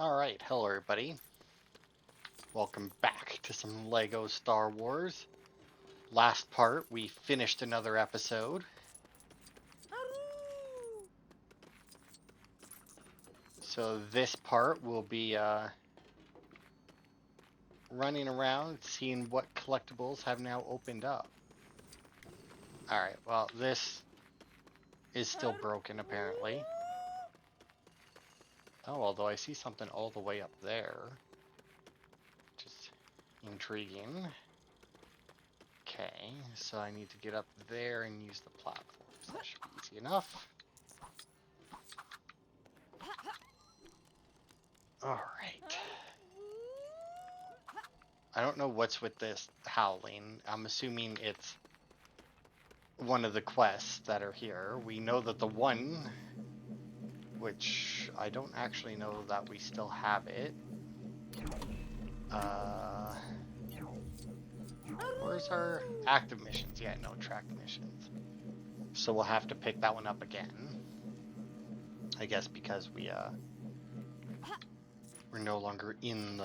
Alright, hello everybody. Welcome back to some Lego Star Wars. Last part, we finished another episode. So this part will be running around, seeing what collectibles have now opened up. Alright, well this is still broken apparently. Oh, although I see something all the way up there. Which is intriguing. Okay, so I need to get up there and use the platforms. That should be easy enough. Alright. I don't know what's with this howling. I'm assuming it's one of the quests that are here. We know that the one, which I don't actually know that we still have it. Where's our active missions? Yeah, no track missions. So we'll have to pick that one up again. I guess because we're no longer in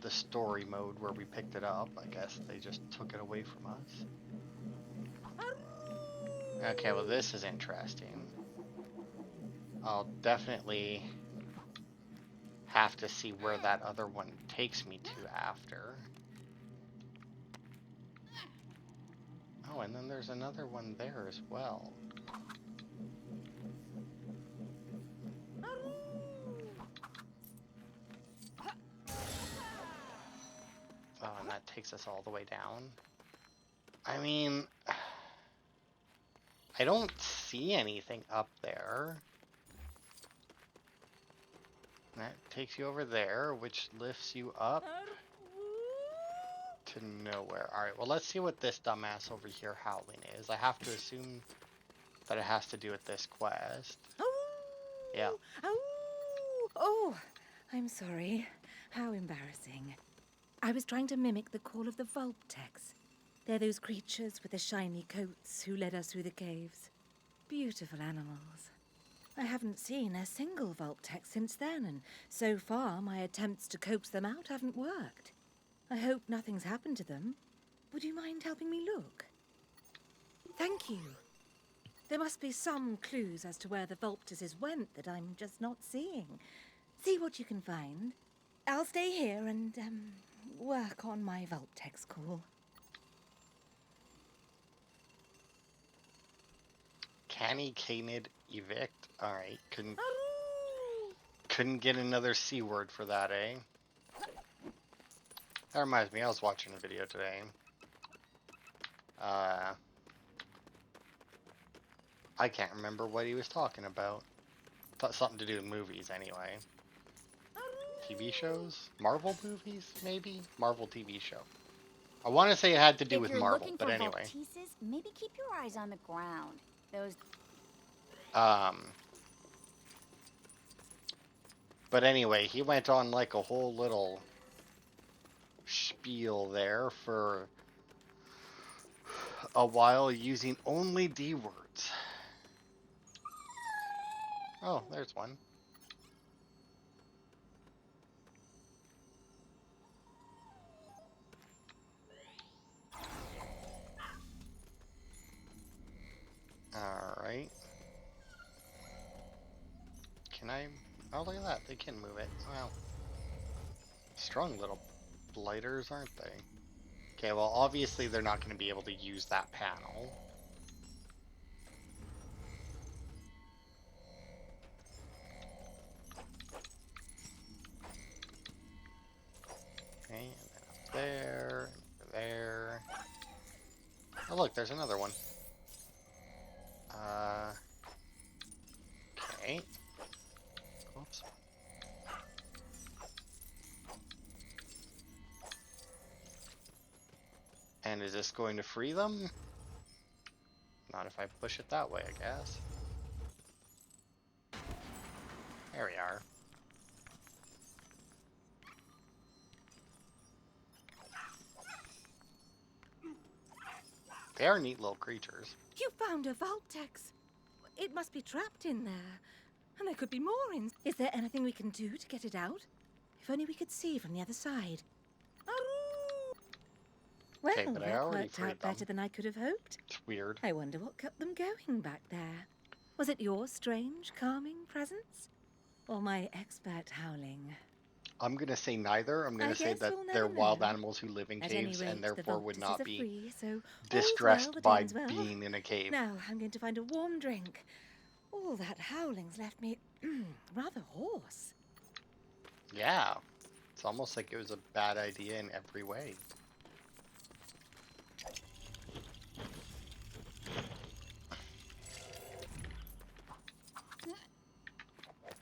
the story mode where we picked it up. I guess they just took it away from us. Okay, well this is interesting. I'll definitely have to see where that other one takes me to after. Oh, and then there's another one there as well. Oh, and that takes us all the way down. I mean, I don't see anything up there. That takes you over there, which lifts you up to nowhere. Alright, well let's see what this dumbass over here howling is. I have to assume that it has to do with this quest. Yeah. Oh, I'm sorry. How embarrassing. I was trying to mimic the call of the Vulptex. They're those creatures with the shiny coats who led us through the caves. Beautiful animals. I haven't seen a single Vulptex since then, and so far my attempts to coax them out haven't worked. I hope nothing's happened to them. Would you mind helping me look? Thank you. There must be some clues as to where the Vulptices went that I'm just not seeing. See what you can find. I'll stay here and, work on my Vulptex call. Canny Canid Evict. Alright, couldn't get another C word for that, eh? That reminds me, I was watching a video today. I can't remember what he was talking about. Thought something to do with movies anyway. TV shows? Marvel movies, maybe? Marvel TV show. I want to say it had to do with Marvel, but anyway. Vulptices, maybe keep your eyes on the ground. Those But anyway, he went on like a whole little spiel there for a while using only D words. Oh, there's one. Alright. Can I... Oh, look at that. They can move it. Wow. Strong little blighters, aren't they? Okay, well, obviously they're not going to be able to use that panel. Okay, and then up there, and over there. Oh, look, there's another one. Okay. Oops. And is this going to free them? Not if I push it that way, I guess. There we are. They are neat little creatures. You found a Vulptex. It must be trapped in there. And there could be more in... Is there anything we can do to get it out? If only we could see from the other side. Well, Okay, but I that already worked freed out better them. than I could have hoped. It's weird. I wonder what kept them going back there. Was it your strange, calming presence? Or my expert howling? I'm gonna say neither. I'm I gonna say guess that we'll they're never wild know. animals who live in At any caves rate, and the therefore would Vultuses not are be free, so all's distressed well that by ends well. being in a cave. Now, I'm going to find a warm drink. All that howling's left me rather hoarse. Yeah. It's almost like it was a bad idea in every way.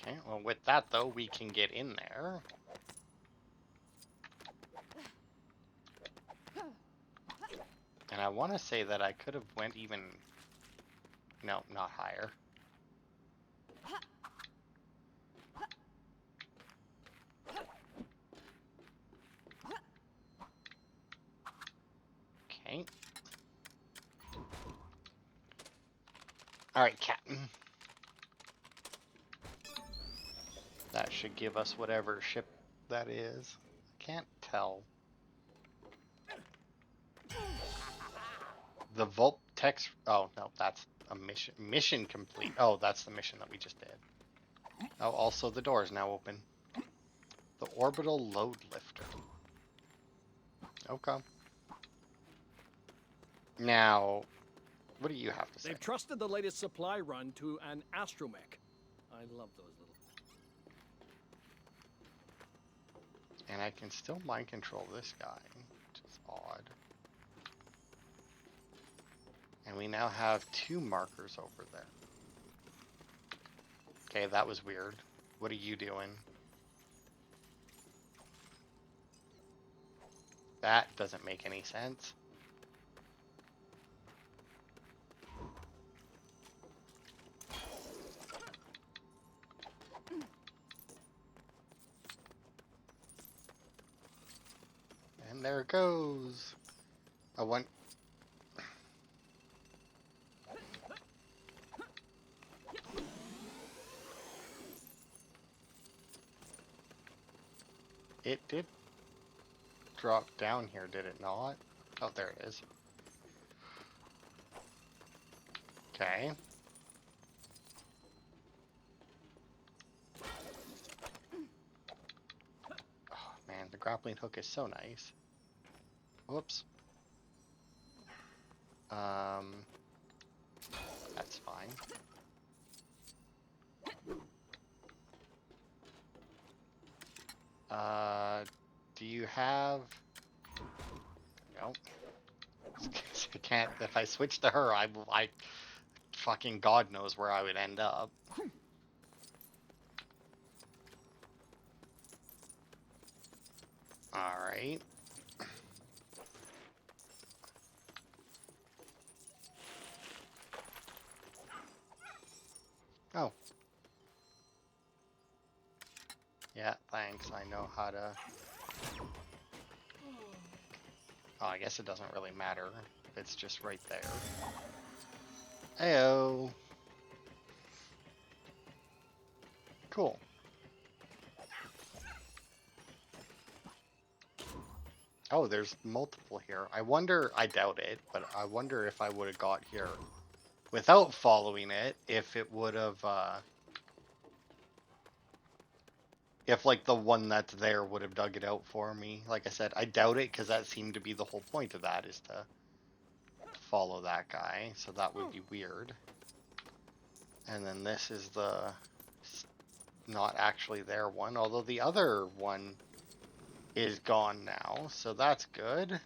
Okay, well with that though, we can get in there. And I want to say that I could have went even... No, not higher. Okay. Alright, Captain. That should give us whatever ship that is. I can't tell. The Volptex... Oh, no, that's a mission. Mission complete. Oh, that's the mission that we just did. Oh, also the door is now open. The Orbital Load Lifter. Okay. Now, what do you have to say? They've trusted the latest supply run to an astromech. I love those little... And I can still mind control this guy, which is odd. And we now have 2 markers over there. Okay, that was weird. What are you doing? That doesn't make any sense. And there it goes. I want... It did drop down here, did it not? Oh, there it is. Okay. Oh, man, the grappling hook is so nice. Whoops. That's fine. Do you have... No. I can't... If I switch to her, I fucking God knows where I would end up. Alright. Oh. Yeah, thanks. I know how to... Oh, I guess it doesn't really matter if it's just right there. Heyo. Cool. Oh, there's multiple here. I wonder, I doubt it, but I wonder if I would have got here without following it, if it would have, if like the one that's there would have dug it out for me. Like I said, I doubt it because that seemed to be the whole point of that, is to follow that guy. So that would be weird. And then this is the not actually there one, although the other one is gone now, so that's good.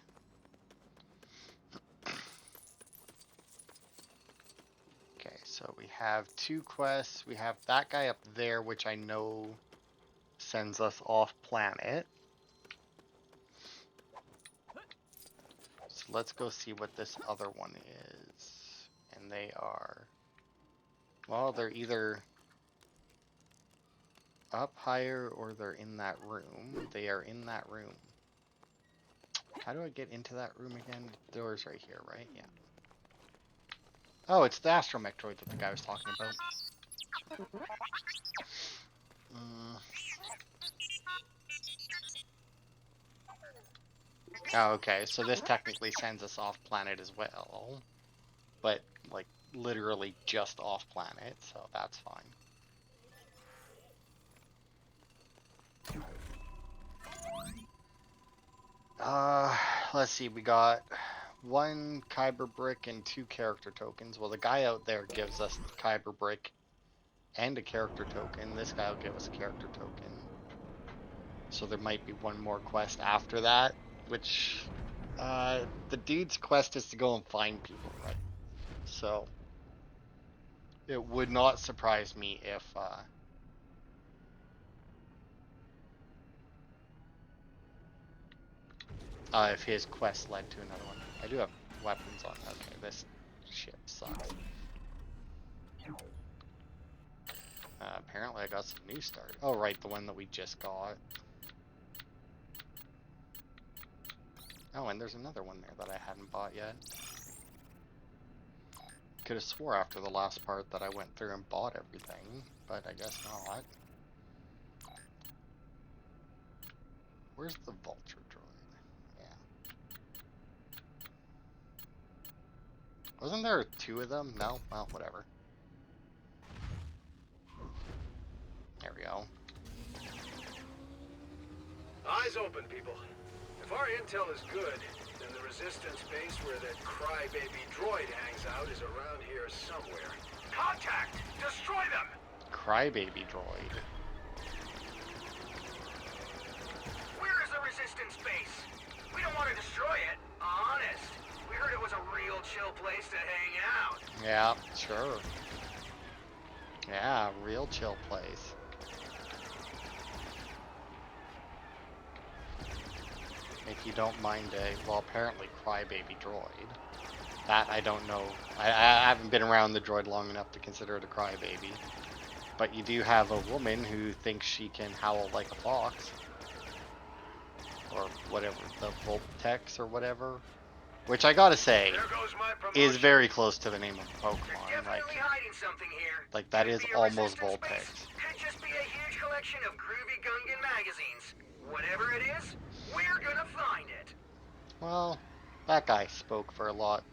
Okay, so we have 2 quests. We have that guy up there, which I know sends us off planet. So let's go see what this other one is. And they are, well, they're either up higher or they're in that room. They are in that room. How do I get into that room again? The door's right here, right? Yeah. Oh, it's the astromech droid that the guy was talking about. Oh, okay, so this technically sends us off planet as well. But, like, literally just off planet, so that's fine. Let's see, we got 1 Kyber brick and 2 character tokens. Well, the guy out there gives us the Kyber brick and a character token. This guy will give us a character token. So there might be one more quest after that, which, the dude's quest is to go and find people, right? So, it would not surprise me if his quest led to another one. I do have weapons on. Okay, this ship sucks. Apparently I got some new start. Oh, right, the one that we just got. Oh, and there's another one there that I hadn't bought yet. Could have swore after the last part that I went through and bought everything, but I guess not. Where's the vulture droid? Yeah. Wasn't there 2 of them? No? Well, whatever. There we go. Eyes open, people. If our intel is good, then the resistance base where that crybaby droid hangs out is around here somewhere. Contact! Destroy them! Crybaby droid. Where is the resistance base? We don't want to destroy it. Honest. We heard it was a real chill place to hang out. Yeah, sure. Yeah, real chill place. If you don't mind well, apparently crybaby droid. That I don't know. I haven't been around the droid long enough to consider it a crybaby. But you do have a woman who thinks she can howl like a fox. Or whatever, the Voltex or whatever. Which I gotta say, There goes my promotion. is very close to the name of They're Pokemon. definitely hiding something here. Like that Could is be a almost resistance Voltex. base. Could just be a huge collection of groovy Gungan magazines. Whatever it is, we're gonna find it. Well, that guy spoke for a lot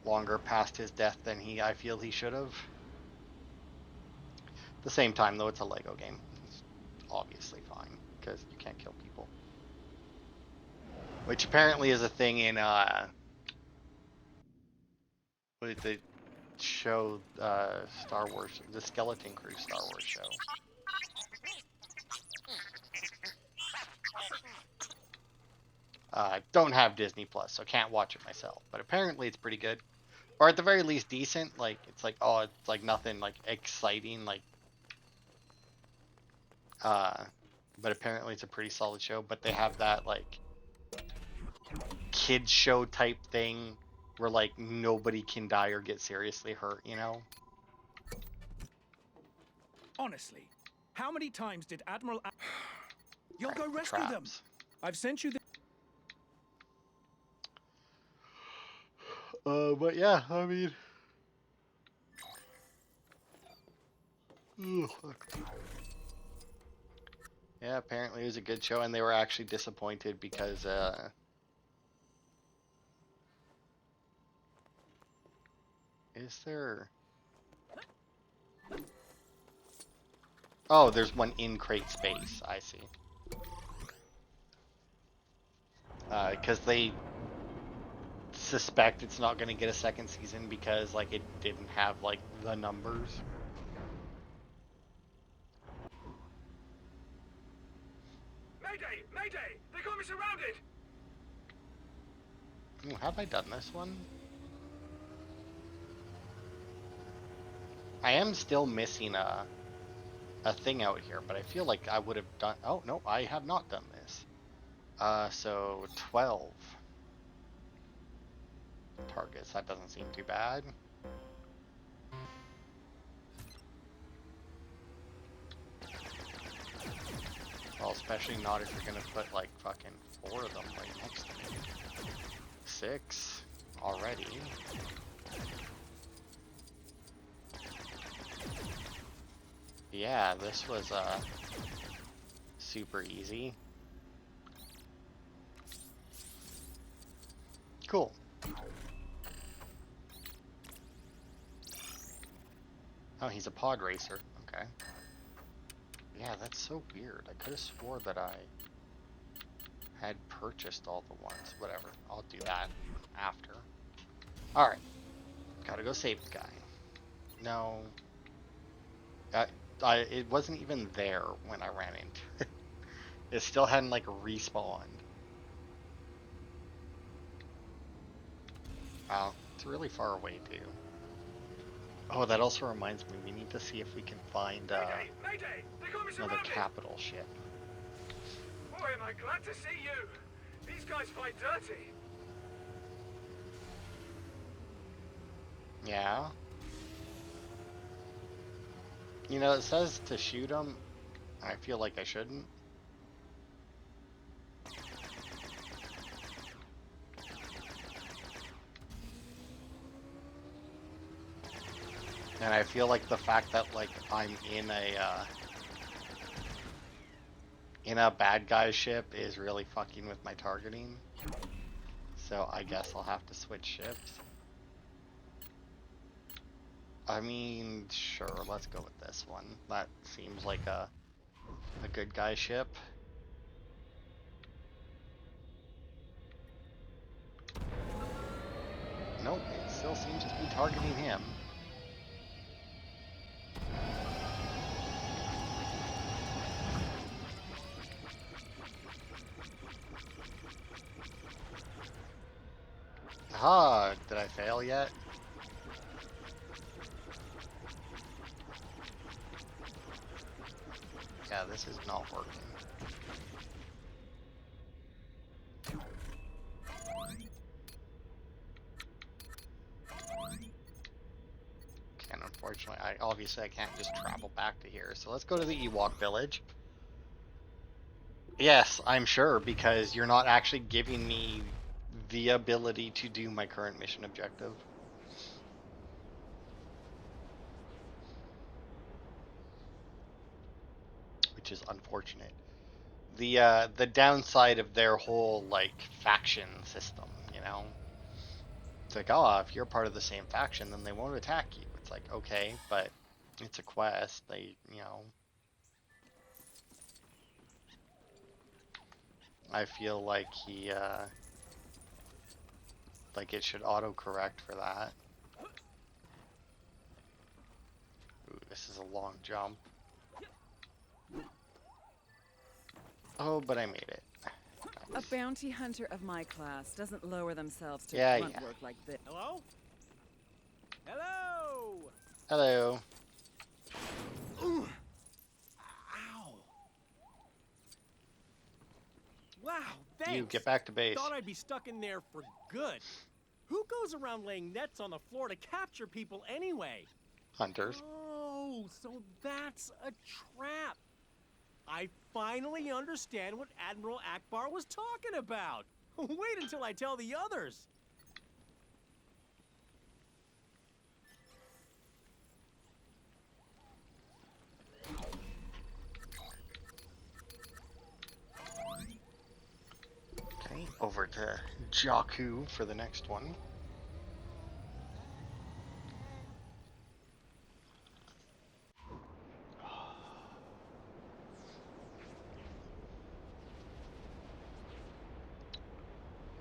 longer past his death than I feel he should have. At the same time, though, it's a Lego game. It's obviously fine, because you can't kill people. Which apparently is a thing in, what is the show, Star Wars, the Skeleton Crew Star Wars show. Don't have Disney Plus, so can't watch it myself. But apparently it's pretty good. Or at the very least decent. Like, it's like, oh, it's like nothing like exciting, like, but apparently it's a pretty solid show. But they have that, like, kids show type thing where, like, nobody can die or get seriously hurt, you know? Honestly, how many times did Admiral... You'll Right, go the rescue them. traps. I've sent you the... But yeah, I mean... Ugh, fuck. Yeah, apparently it was a good show, and they were actually disappointed because, is there... Oh, there's one in crate space, I see. Because they suspect it's not going to get a second season because, like, it didn't have, like, the numbers. Mayday! Mayday! They got me surrounded! Ooh, have I done this one? I am still missing a thing out here, but I feel like I would have done... Oh, no, I have not done this. So 12 targets. That doesn't seem too bad. Well, especially not if you're gonna put like fucking 4 of them right next to me. 6 already. Yeah, this was super easy. Cool. Oh, he's a pod racer. Okay. Yeah, that's so weird. I could have swore that I had purchased all the ones. Whatever. I'll do that after. Alright. Gotta go save the guy. No. It wasn't even there when I ran into it. It still hadn't, like, respawned. Wow. It's really far away, too. Oh, that also reminds me, we need to see if we can find Mayday! Mayday! They got me another surrounded! capital ship. Boy, am I glad to see you! These guys fight dirty! Yeah. You know, it says to shoot them. I feel like I shouldn't. And I feel like the fact that, like, I'm in a bad guy ship is really fucking with my targeting. So I guess I'll have to switch ships. I mean, sure, let's go with this one. That seems like a good guy ship. Nope, it still seems to be targeting him. Ah, did I fail yet? Yeah, this is not working. And unfortunately, obviously I can't just travel back to here. So let's go to the Ewok village. Yes, I'm sure, because you're not actually giving me the ability to do my current mission objective. Which is unfortunate. The downside of their whole, like, faction system, you know? It's like, oh, if you're part of the same faction, then they won't attack you. It's like, okay, but it's a quest. They, you know... I feel like like it should auto-correct for that. Ooh, this is a long jump. Oh, but I made it. A bounty hunter of my class doesn't lower themselves to Yeah, grunt yeah. work like this. Hello? Hello! Hello. Ow! Wow, thanks! You get back to base. Thought I'd be stuck in there for good. Who goes around laying nets on the floor to capture people anyway? Hunters. Oh, so that's a trap. I finally understand what Admiral Akbar was talking about. Wait until I tell the others. Okay, over to Jakku for the next one.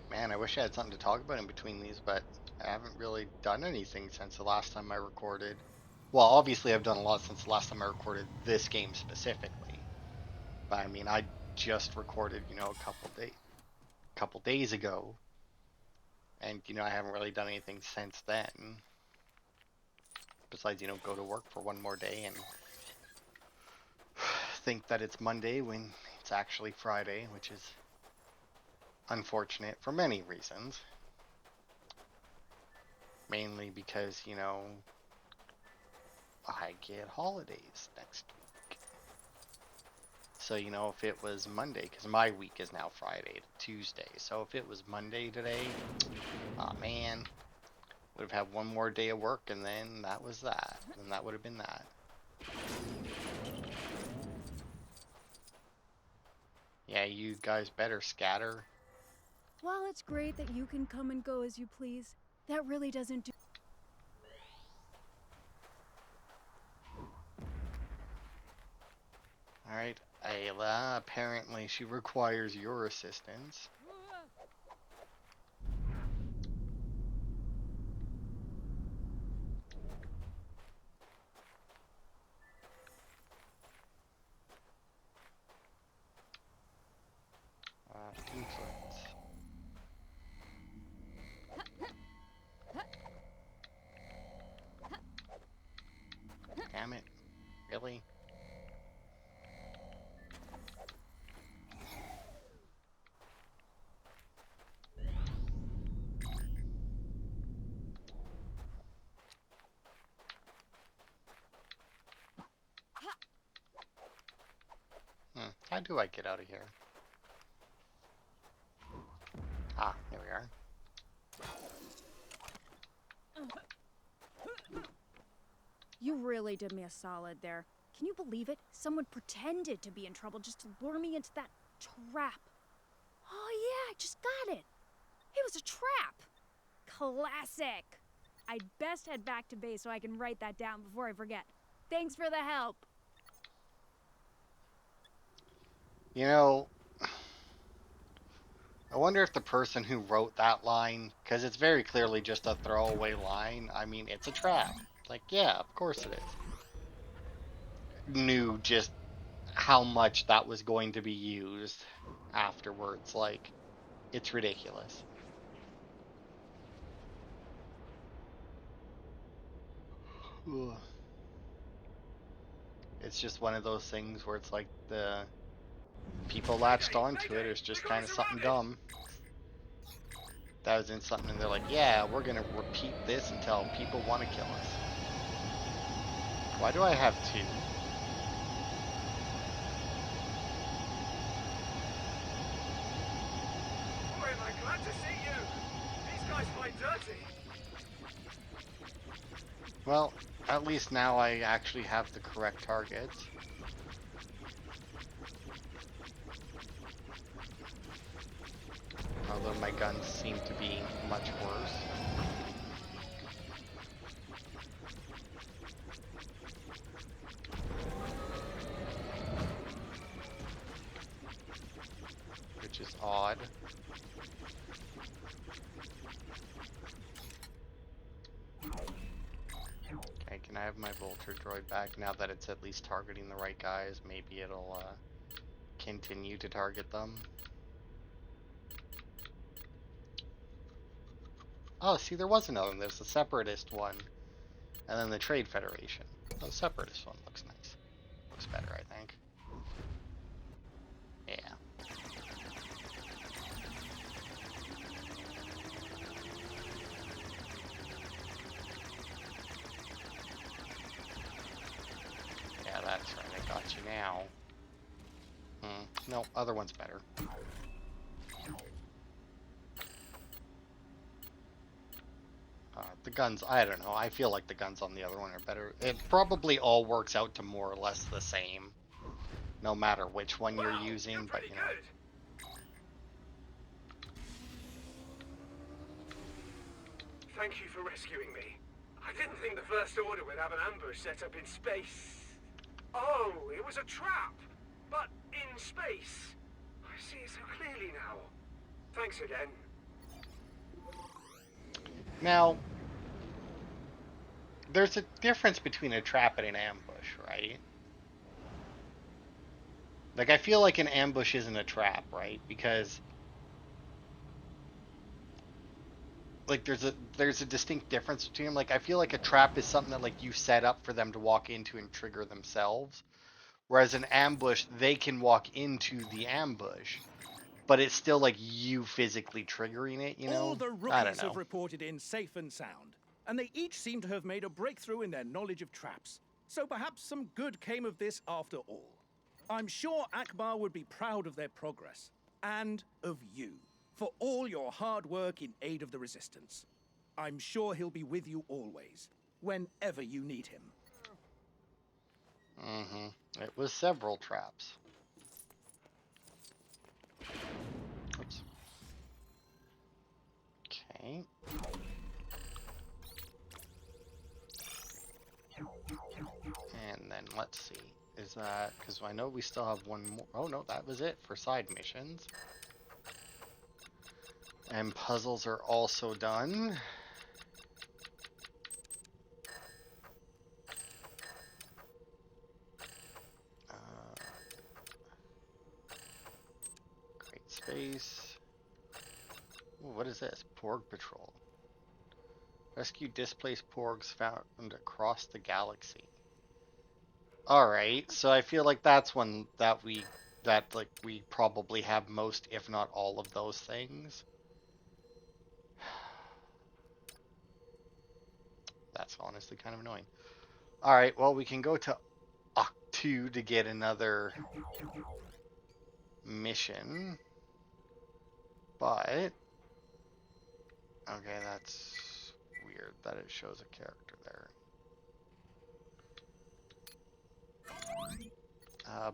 Man, I wish I had something to talk about in between these, but I haven't really done anything since the last time I recorded. Well, obviously I've done a lot since the last time I recorded this game specifically. But I mean, I just recorded, you know, a couple days ago. And, you know, I haven't really done anything since then. Besides, you know, go to work for one more day and think that it's Monday when it's actually Friday, which is unfortunate for many reasons. Mainly because, you know, I get holidays next week. So, you know, if it was Monday, because my week is now Friday to Tuesday. So if it was Monday today, oh man, would have had one more day of work and then that was that. And that would have been that. Yeah, you guys better scatter. While it's great that you can come and go as you please, that really doesn't do. Alright, Ayla, apparently she requires your assistance. Influence. Damn it. Really? How do I get out of here? Ah, there we are. You really did me a solid there. Can you believe it? Someone pretended to be in trouble just to lure me into that trap. Oh yeah, I just got it. It was a trap. Classic. I'd best head back to base so I can write that down before I forget. Thanks for the help. You know, I wonder if the person who wrote that line, because it's very clearly just a throwaway line, I mean, it's a trap. Like, yeah, of course it is. Knew just how much that was going to be used afterwards. Like, it's ridiculous. Ugh. It's just one of those things where it's like the people latched onto it. It's just kind of something dumb. That was in something, and they're like, yeah, we're gonna repeat this until people want to kill us. Why do I have two? Boy, am I glad to see you. These guys fight dirty. Well, at least now I actually have the correct targets. Although my guns seem to be much worse. Which is odd. Okay, can I have my Vulture droid back now that it's at least targeting the right guys? Maybe it'll continue to target them. Oh, see, there was another one. There's the Separatist one, and then the Trade Federation. Oh, the Separatist one looks nice. Looks better, I think. Yeah. Yeah, that's right. I got you now. No, other one's better. The guns, I don't know. I feel like the guns on the other one are better. It probably all works out to more or less the same, no matter which one you're using, but you know. Thank you for rescuing me. I didn't think the First Order would have an ambush set up in space. Oh, it was a trap, but in space. I see it so clearly now. Thanks again. Now, there's a difference between a trap and an ambush, right? Like, I feel like an ambush isn't a trap, right? Because like there's a distinct difference between them. Like, I feel like a trap is something that like you set up for them to walk into and trigger themselves, whereas an ambush, they can walk into the ambush, but it's still like you physically triggering it, you know? All the I don't rookies know. have reported in safe and sound, and they each seem to have made a breakthrough in their knowledge of traps. So perhaps some good came of this after all. I'm sure Akbar would be proud of their progress, and of you, for all your hard work in aid of the Resistance. I'm sure he'll be with you always, whenever you need him. It was several traps. Oops. Okay. And then let's see. Is that... Because I know we still have one more... Oh, no, that was it for side missions. And puzzles are also done. Great space. Ooh, what is this? Porg Patrol. Rescue displaced porgs found across the galaxy. Alright, so I feel like that's one that we probably have most, if not all of those things. That's honestly kind of annoying. Alright, well, we can go to Oct 2 to get another mission. But... Okay, that's weird that it shows a character there.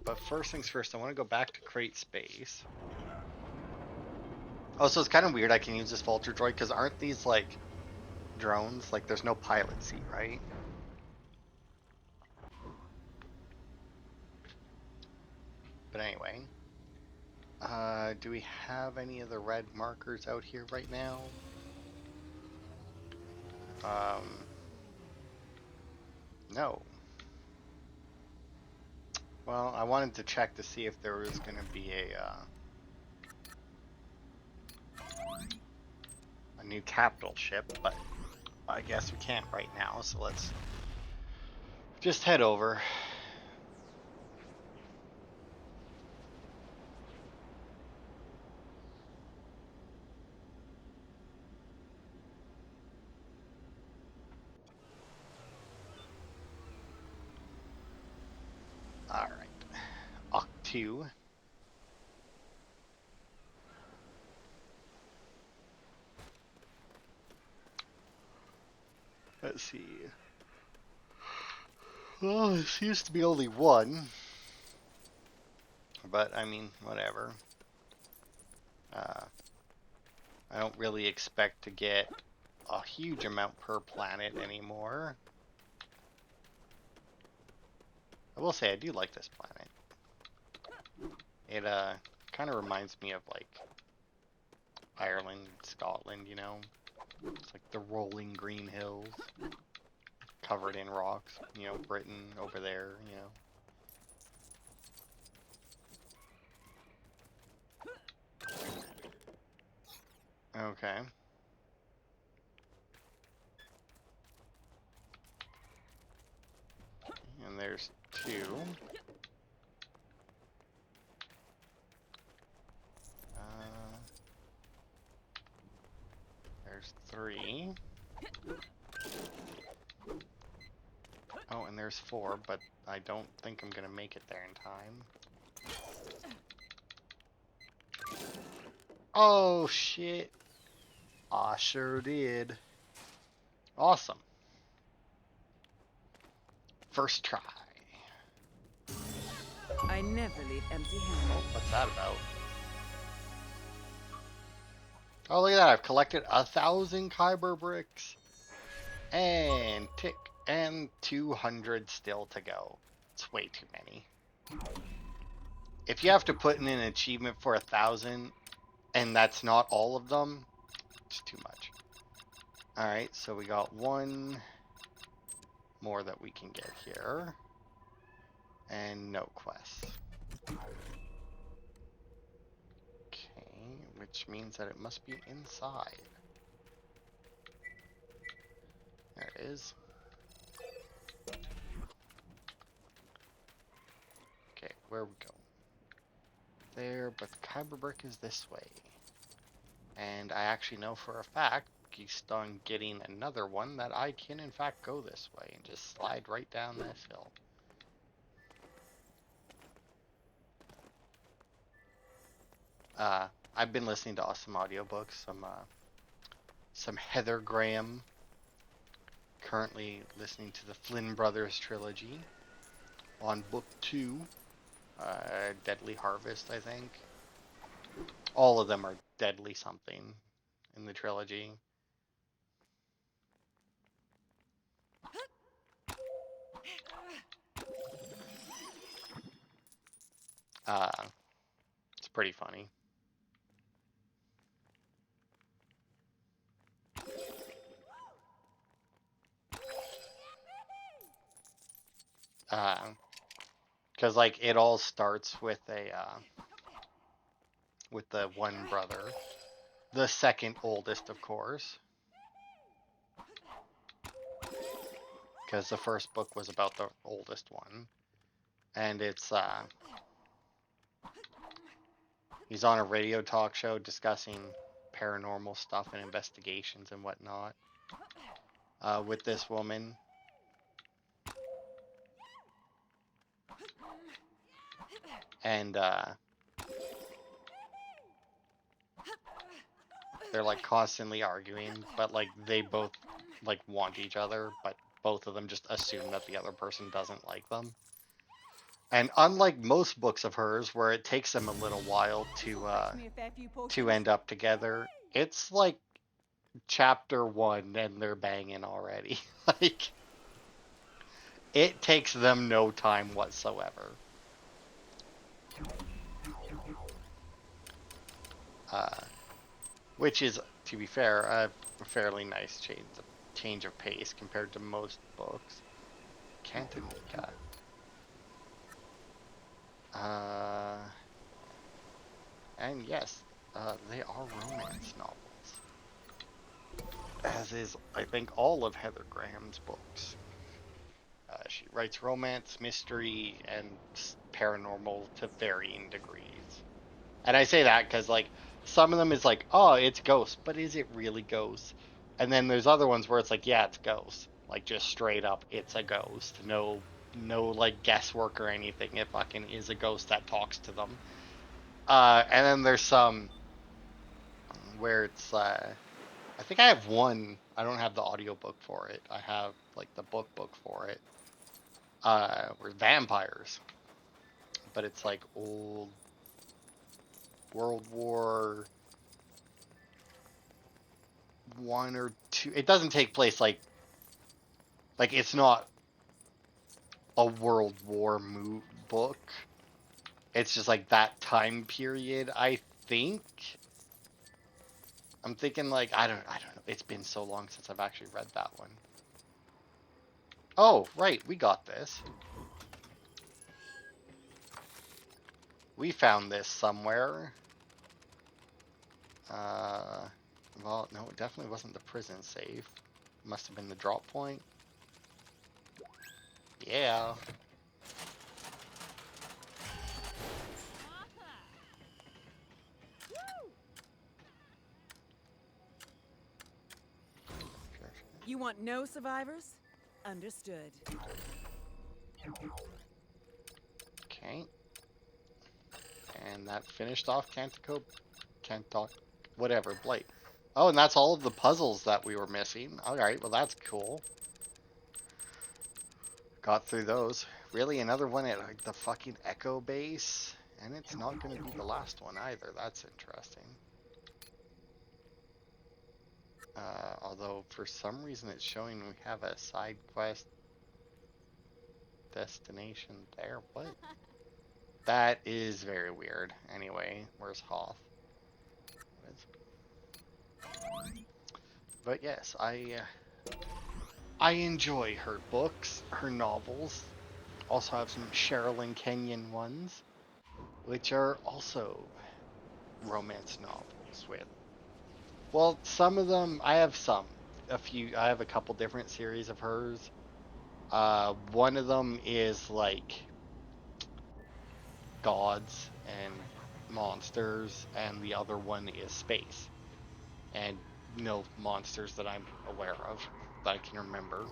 But first things first, I want to go back to Crate Space. Oh, so it's kind of weird I can use this Vulture droid, because aren't these, like, drones? Like, there's no pilot seat, right? But anyway. Do we have any of the red markers out here right now? No. Well, I wanted to check to see if there was going to be a new capital ship, but I guess we can't right now, so let's just head over. Alright. Oct 2. Let's see. Well, it seems to be only one. But, I mean, whatever. I don't really expect to get a huge amount per planet anymore. I will say I do like this planet. It kind of reminds me of like Ireland, Scotland, you know? It's like the rolling green hills covered in rocks, you know, Britain over there, you know. Okay. And there's 2. There's 3. Oh, and there's 4, but I don't think I'm gonna make it there in time. Oh, shit. I sure did. Awesome. First try. I never leave empty-handed. Oh, what's that about? Oh, look at that. I've collected 1,000 Kyber bricks. And tick. And 200 still to go. It's way too many. If you have to put in an achievement for 1,000, and that's not all of them, it's too much. Alright, so we got one more that we can get here. And no quests. Okay, which means that it must be inside. There it is. Okay, where we go? There, but the Kyber brick is this way. And I actually know for a fact, based on getting another one, that I can in fact go this way and just slide right down this hill. I've been listening to awesome audiobooks, some Heather Graham. Currently listening to the Flynn Brothers trilogy on book 2, Deadly Harvest, I think. All of them are deadly something in the trilogy. It's pretty funny. Because like it all starts with with the one brother, the second oldest, of course, because the first book was about the oldest one, and it's he's on a radio talk show discussing paranormal stuff and investigations and whatnot with this woman. And they're like constantly arguing, but like they both like want each other, but both of them just assume that the other person doesn't like them. And unlike most books of hers, where it takes them a little while to end up together, it's like chapter 1 and they're banging already. Like it takes them no time whatsoever. Which is, to be fair, a fairly nice change of pace compared to most books. Cantonica. And yes, they are romance novels. As is, I think, all of Heather Graham's books. She writes romance, mystery, and paranormal to varying degrees. And I say that because, like, some of them is like, oh, it's ghost, but is it really ghost? And then there's other ones where it's like, yeah, it's ghost. Like, just straight up, it's a ghost. No, like, guesswork or anything. It fucking is a ghost that talks to them. And then there's some where it's, I think I have one. I don't have the audiobook for it. I have, like, the book for it. Where vampires. But it's, like, old World War I or II. It doesn't take place like it's not a World War book. It's just like that time period. I think. I'm thinking like I don't know. It's been so long since I've actually read that one. Oh right, we got this. We found this somewhere. Well, no, it definitely wasn't the prison safe. It must have been the drop point. Yeah. You want no survivors? Understood. Okay. And that finished off whatever, Blight. Oh, and that's all of the puzzles that we were missing. Alright, well that's cool. Got through those. Really, another one at like the fucking Echo base? And it's not going to be the last one either. That's interesting. Although, for some reason it's showing we have a side quest destination there. What? That is very weird. Anyway, where's Hoth? But yes, I enjoy her books, her novels. Also have some Sherilyn Kenyon ones, which are also romance novels with. Well, some of them I have I have a couple different series of hers. One of them is like gods and monsters, and the other one is space. And no monsters that I'm aware of that I can remember.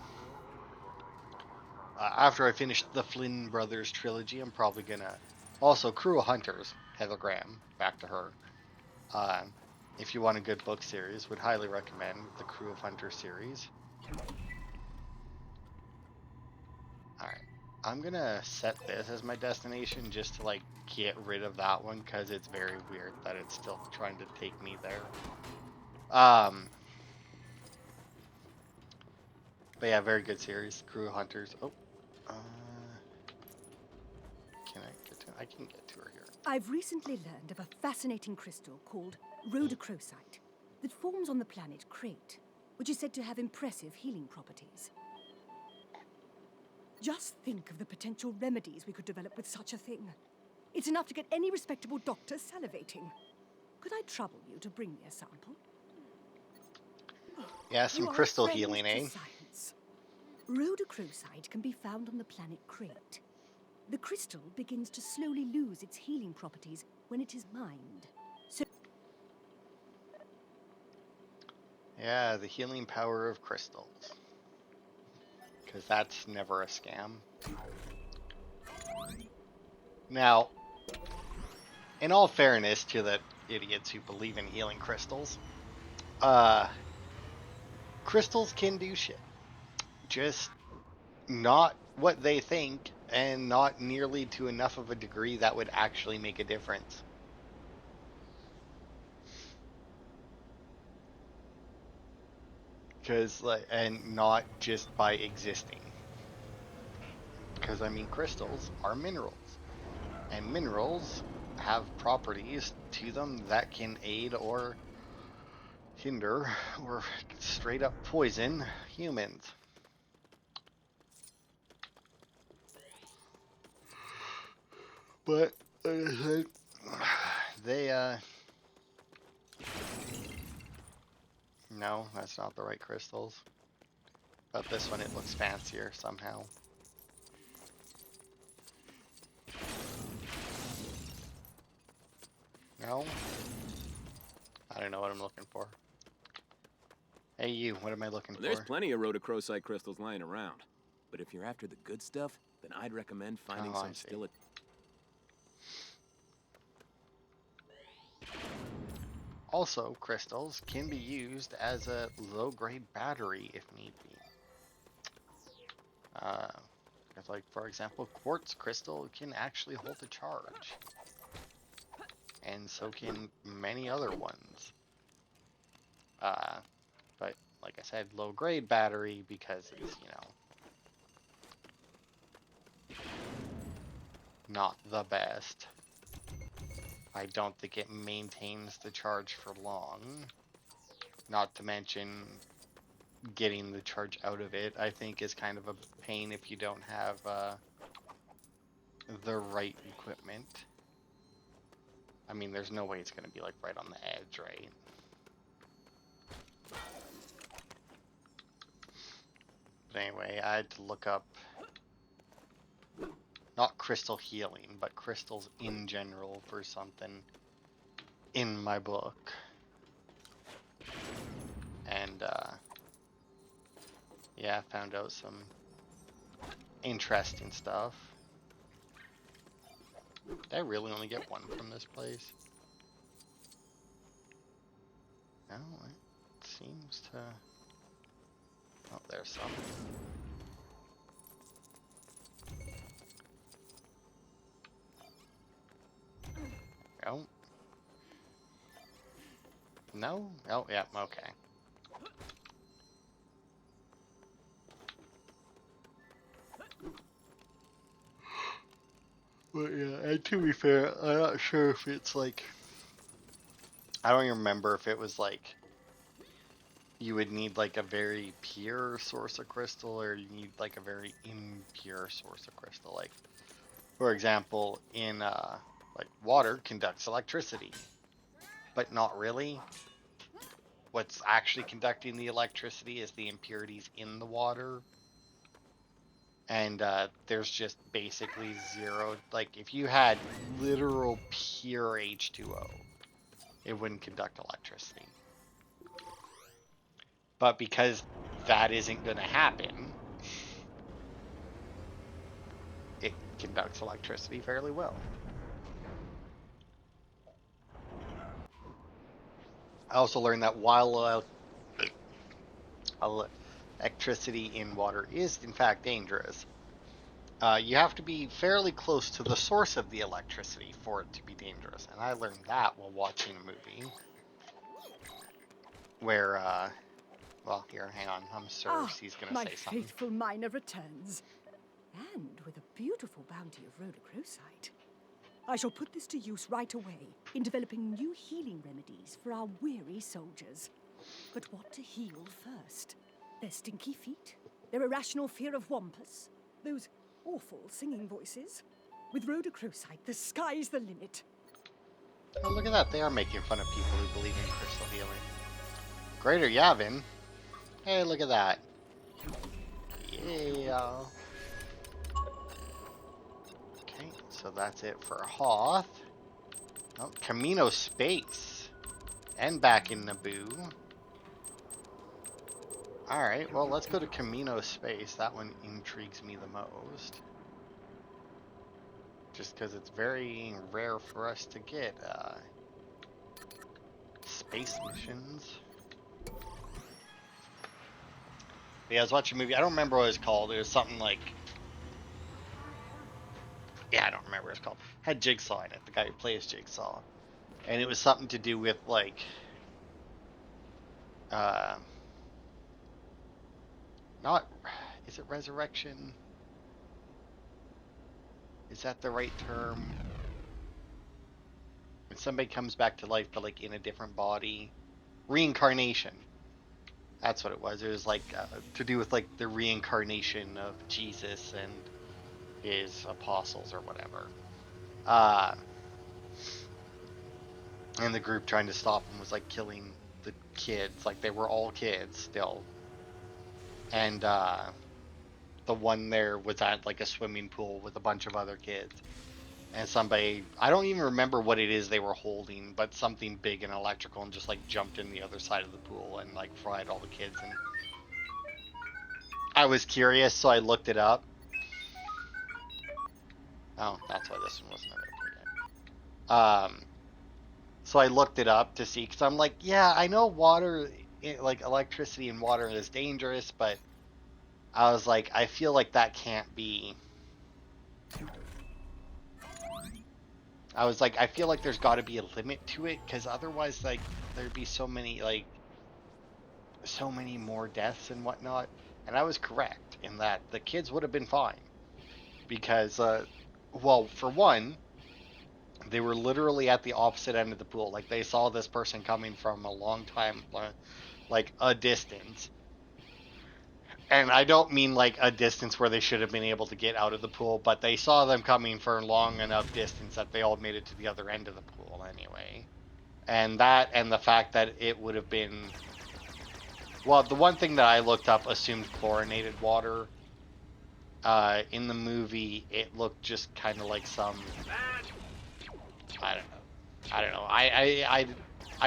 After I finish the Flynn Brothers trilogy, I'm probably gonna also Crew of Hunters, Heather Graham, back to her. If you want a good book series, would highly recommend the Crew of Hunters series. Alright, I'm gonna set this as my destination just to like get rid of that one because it's very weird that it's still trying to take me there. But yeah, very good series. Crew of Hunters. Oh. Can I get to it? I can get to her here. I've recently learned of a fascinating crystal called rhodochrosite that forms on the planet Crete, which is said to have impressive healing properties. Just think of the potential remedies we could develop with such a thing. It's enough to get any respectable doctor salivating. Could I trouble you to bring me a sample? Yeah, some You are a crystal friend healing, to eh? science. Rhodochrosite can be found on the planet Crete. The crystal begins to slowly lose its healing properties when it is mined. So Yeah, the healing power of crystals. Because that's never a scam. Now, in all fairness to the idiots who believe in healing crystals, crystals can do shit. Just not what they think, and not nearly to enough of a degree that would actually make a difference. And not just by existing. Because, I mean, crystals are minerals. And minerals have properties to them that can aid or hinder or straight up poison humans. But, they, no, that's not the right crystals. But this one, it looks fancier somehow. No? I don't know what I'm looking for. Hey you, what am I looking Well, there's for? plenty of rhodochrosite crystals lying around. But if you're after the good stuff, then I'd recommend finding Oh, I some see. still. Also, crystals can be used as a low-grade battery if need be. Like, for example, quartz crystal can actually hold a charge. And so can many other ones. But, like I said, low-grade battery because it's, not the best. I don't think it maintains the charge for long. Not to mention getting the charge out of it, I think, is kind of a pain if you don't have the right equipment. I mean, there's no way it's going to be like right on the edge, right? But anyway, I had to look up not crystal healing, but crystals in general for something in my book. And yeah, I found out some interesting stuff. Did I really only get one from this place? No, it seems to... Oh, there's some. Oh. No? Oh, yeah, okay. But yeah, and to be fair, I'm not sure if it's like... I don't even remember if it was like... You would need like a very pure source of crystal, or you need like a very impure source of crystal. Like, for example, in like water conducts electricity, but not really. What's actually conducting the electricity is the impurities in the water. And there's just basically zero, like if you had literal pure H2O, it wouldn't conduct electricity. But because that isn't going to happen, it conducts electricity fairly well. I also learned that while electricity in water is in fact dangerous, you have to be fairly close to the source of the electricity for it to be dangerous. And I learned that while watching a movie where, well, here, hang on, I'm Cersei's gonna my say something. faithful miner returns. And with a beautiful bounty of rhodochrosite. I shall put this to use right away in developing new healing remedies for our weary soldiers. But what to heal first? Their stinky feet? Their irrational fear of wampus? Those awful singing voices? With rhodochrosite, the sky's the limit. Oh, look at that. They are making fun of people who believe in crystal healing. Greater Yavin? Hey, look at that. Yeah. Okay, so that's it for Hoth. Oh, Camino Space. And back in Naboo. Alright, well, let's go to Camino Space. That one intrigues me the most. Just because it's very rare for us to get space missions. Yeah, I was watching a movie. I don't remember what it was called. It was something like... Yeah, I don't remember what it's called. It had Jigsaw in it, the guy who plays Jigsaw. And it was something to do with, like... Not... Is it resurrection? Is that the right term? When somebody comes back to life, but, like, in a different body. Reincarnation. That's what it was. It was, like, to do with, like, the reincarnation of Jesus and his apostles or whatever. And the group trying to stop him was, like, killing the kids. Like, they were all kids still. And the one there was at, like, a swimming pool with a bunch of other kids. And somebody, I don't even remember what it is they were holding, but something big and electrical, and just, like, jumped in the other side of the pool and, like, fried all the kids. And I was curious, so I looked it up. Oh, that's why this one wasn't available yet. So I looked it up to see, because I'm like, yeah, I know water, like, electricity and water is dangerous, but I was like, I feel like that can't be. I was like, I feel like there's got to be a limit to it, because otherwise, like, there'd be so many, like, so many more deaths and whatnot. And I was correct in that the kids would have been fine. Because, well, for one, they were literally at the opposite end of the pool. Like, they saw this person coming from a long time, like, a distance. And I don't mean, like, a distance where they should have been able to get out of the pool, but they saw them coming for a long enough distance that they all made it to the other end of the pool anyway. And that, and the fact that it would have been... Well, the one thing that I looked up assumed chlorinated water. In the movie, it looked just kind of like some... I don't know. I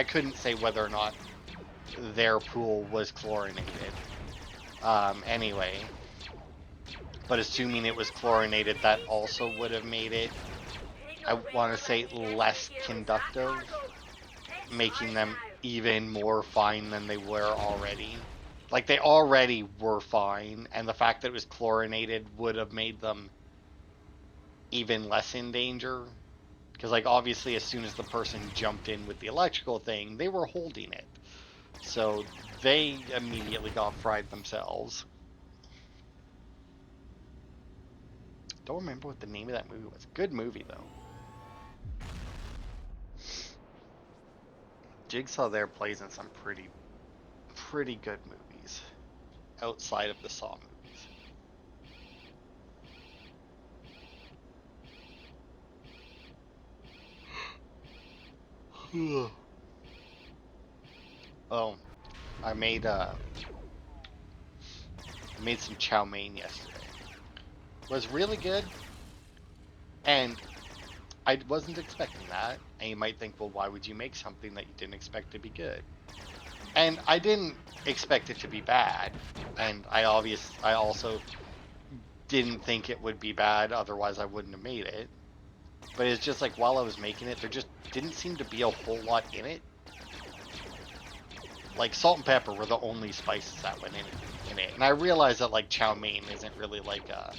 couldn't say whether or not their pool was chlorinated. Anyway, but assuming it was chlorinated, that also would have made it, I want to say, less conductive, making them even more fine than they were already. Like, they already were fine, and the fact that it was chlorinated would have made them even less in danger. Because, like, obviously, as soon as the person jumped in with the electrical thing, they were holding it. So they immediately got fried themselves. Don't remember what the name of that movie was. Good movie, though. Jigsaw there plays in some pretty good movies. Outside of the Saw movies. Oh, I made some chow mein yesterday. It was really good, and I wasn't expecting that. And you might think, well, why would you make something that you didn't expect to be good? And I didn't expect it to be bad, and I also didn't think it would be bad. Otherwise, I wouldn't have made it. But it's just like while I was making it, there just didn't seem to be a whole lot in it. Like, salt and pepper were the only spices that went in it. And I realized that, like, chow mein isn't really like a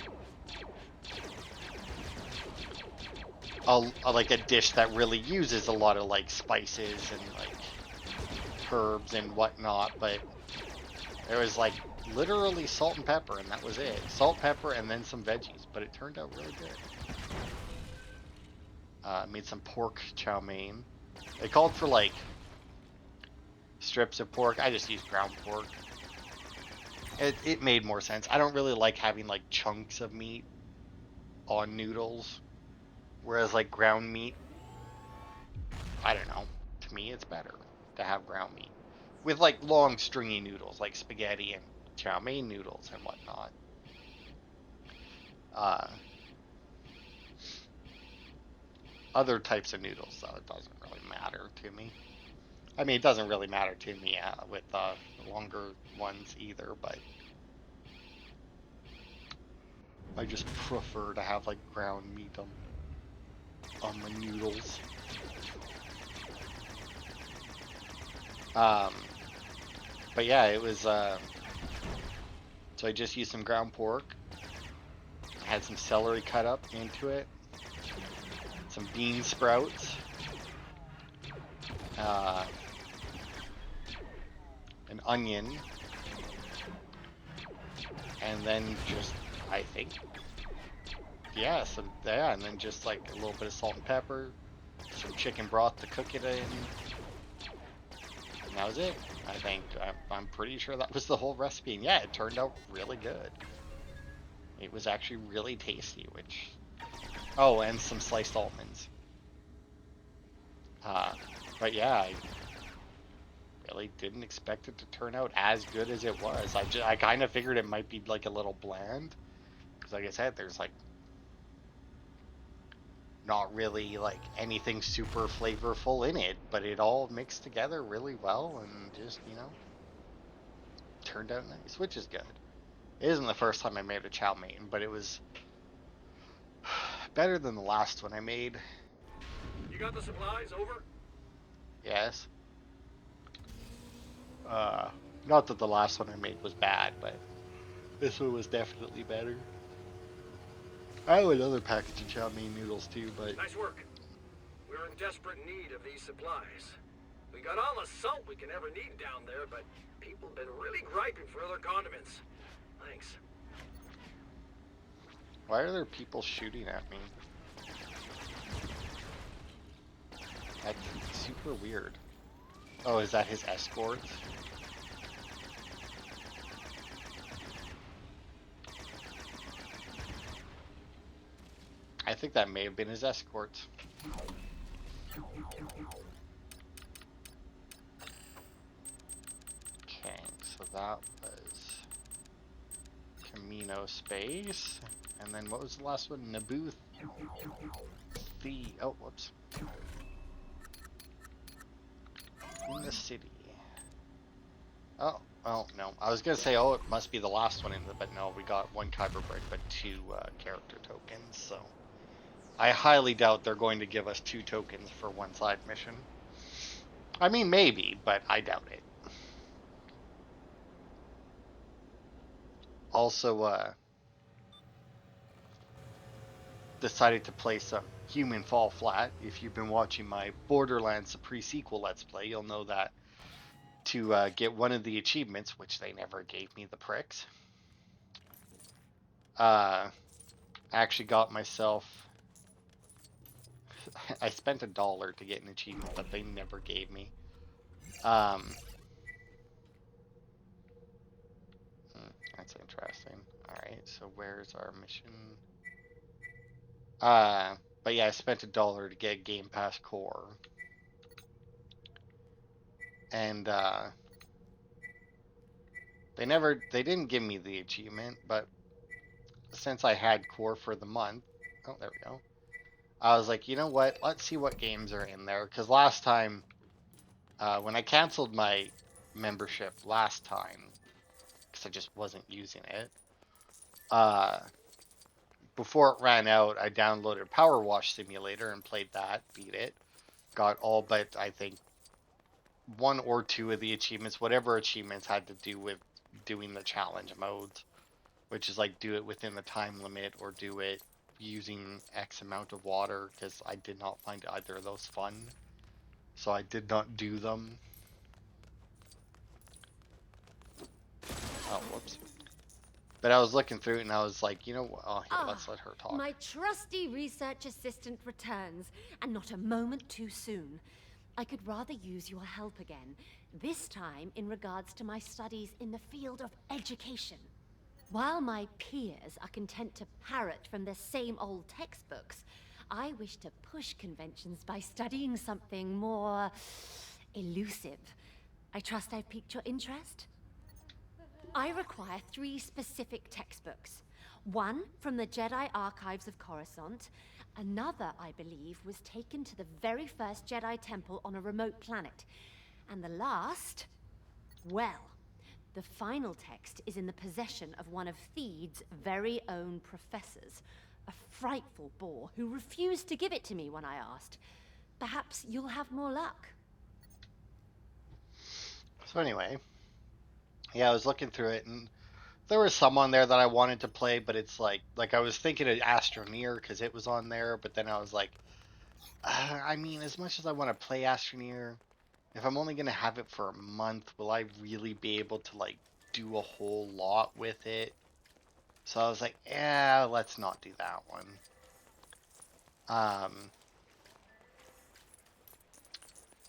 dish that really uses a lot of, like, spices and, like, herbs and whatnot. But there was, like, literally salt and pepper, and that was it. Salt, pepper, and then some veggies. But it turned out really good. Made some pork chow mein. They called for like strips of pork. I just used ground pork. It made more sense. I don't really like having like chunks of meat on noodles, whereas like ground meat, I don't know. To me, it's better to have ground meat with like long stringy noodles, like spaghetti and chow mein noodles and whatnot. Other types of noodles, though, it doesn't really matter to me. I mean, it doesn't really matter to me with longer ones either, but I just prefer to have like ground meat on my noodles. But yeah, it was. So I just used some ground pork. I had some celery cut up into it. Some bean sprouts. An onion. And then just, I think, yeah, and then just like a little bit of salt and pepper, some chicken broth to cook it in, and that was it. I think, I'm pretty sure that was the whole recipe, and yeah, it turned out really good. It was actually really tasty, which, oh, and some sliced almonds. But yeah, I really didn't expect it to turn out as good as it was. I kind of figured it might be like a little bland, because like I said, there's like not really like anything super flavorful in it, but it all mixed together really well and just, turned out nice, which is good. It isn't the first time I made a chow mein, but it was better than the last one I made. You got the supplies? Over? Yes. Not that the last one I made was bad, but this one was definitely better. I have another package of chow mein noodles too, but Nice work. We're in desperate need of these supplies. We got all the salt we can ever need down there, but people have been really griping for other condiments. Thanks. why are there people shooting at me? That's super weird. Oh, is that his escort? I think that may have been his escort. Okay, so that was Camino Space. And then what was the last one? Naboo. Oh, whoops. In the city. Oh, well, no. I was gonna say, oh, it must be the last one but no, we got one Kyber brick, but 2 character tokens, so I highly doubt they're going to give us 2 tokens for one side mission. I mean, maybe, but I doubt it. Also, decided to play some Human Fall Flat. If you've been watching my Borderlands pre-sequel Let's Play, you'll know that to get one of the achievements, which they never gave me, the pricks, I actually got myself... I spent $1 to get an achievement that they never gave me. That's interesting. Alright, so where's our mission? But yeah, I spent $1 to get Game Pass Core. And, they didn't give me the achievement, but since I had Core for the month, oh, there we go. I was like, you know what? Let's see what games are in there. Because last time, when I canceled my membership last time, because I just wasn't using it, before it ran out, I downloaded Power Wash Simulator and played that, beat it. Got all but, I think, 1 or 2 of the achievements, whatever achievements had to do with doing the challenge modes, which is like do it within the time limit or do it using X amount of water, because I did not find either of those fun. So I did not do them. Oh, whoops. But I was looking through it and I was like, you know what? Oh, here, let's Ah, let her talk. my trusty research assistant returns, and not a moment too soon. I could rather use your help again, this time in regards to my studies in the field of education. While my peers are content to parrot from the same old textbooks, I wish to push conventions by studying something more elusive. I trust I've piqued your interest? I require 3 specific textbooks. One from the Jedi Archives of Coruscant. Another, I believe, was taken to the very first Jedi Temple on a remote planet. And the last, well, the final text is in the possession of one of Theed's very own professors. A frightful bore who refused to give it to me when I asked. Perhaps you'll have more luck. So anyway, yeah, I was looking through it and there was some on there that I wanted to play, but it's like I was thinking of Astroneer because it was on there, but then I was like, I mean, as much as I want to play Astroneer, if I'm only gonna have it for a month, will I really be able to like do a whole lot with it? So I was like, yeah, let's not do that one.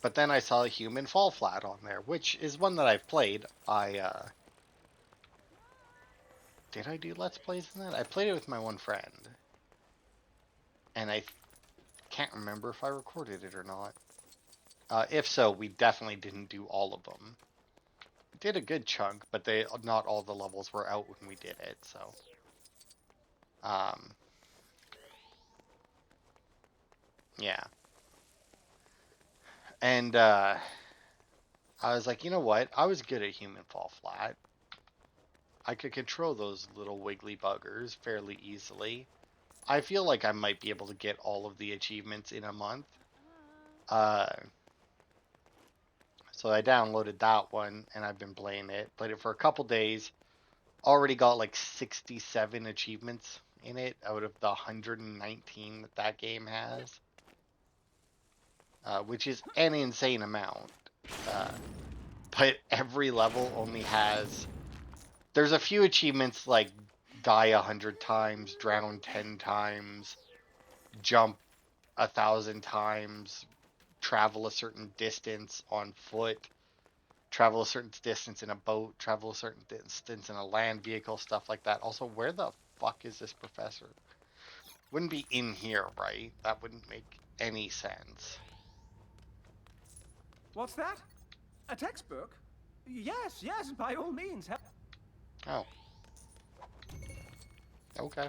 But then I saw Human Fall Flat on there, which is one that I've played. Did I do Let's Plays in that? I played it with my one friend. And I can't remember if I recorded it or not. If so, we definitely didn't do all of them. We did a good chunk, but not all the levels were out when we did it, so. Yeah. And I was like, you know what? I was good at Human Fall Flat. I could control those little wiggly buggers fairly easily. I feel like I might be able to get all of the achievements in a month. So I downloaded that one and I've been playing it. Played it for a couple days. Already got like 67 achievements in it out of the 119 that game has. Which is an insane amount. But every level only has... There's a few achievements like die 100 times, drown 10 times, jump 1,000 times, travel a certain distance on foot, travel a certain distance in a boat, travel a certain distance in a land vehicle, stuff like that. Also, where the fuck is this professor? Wouldn't be in here, right? That wouldn't make any sense. What's that? A textbook? Yes, yes, by all means. Oh. Okay.